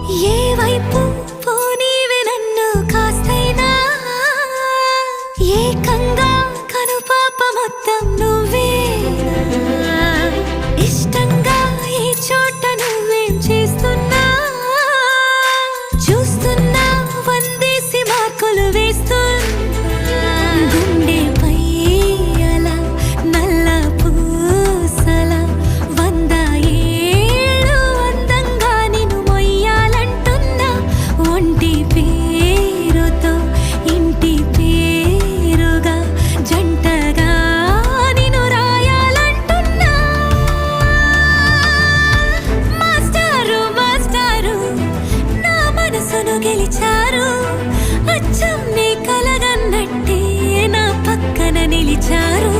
ఏ వైపు పోనీవి నన్ను కాస్తైనా ఏకంగా కనుపాప మొత్తం నువ్వేనా ఇష్టంగా ఈ చోట నువ్వేం చేస్తున్నా చూస్తున్నా వందేసి మార్కులు వేస్తున్నా గుండెపై అలా నల్ల పూసల 100 ఏళ్ళు అందంగా నిన్ను మొయ్యాలంటున్నా ఒంటి పేరుతో ఇంటి పేరుగా జంటగా నిన్ను రాయాలంటున్నా మాస్టారు మాస్టారు నా మనసును గెలిచారు అచ్చం నీ కలగన్నట్టే నా పక్కన నిలిచారు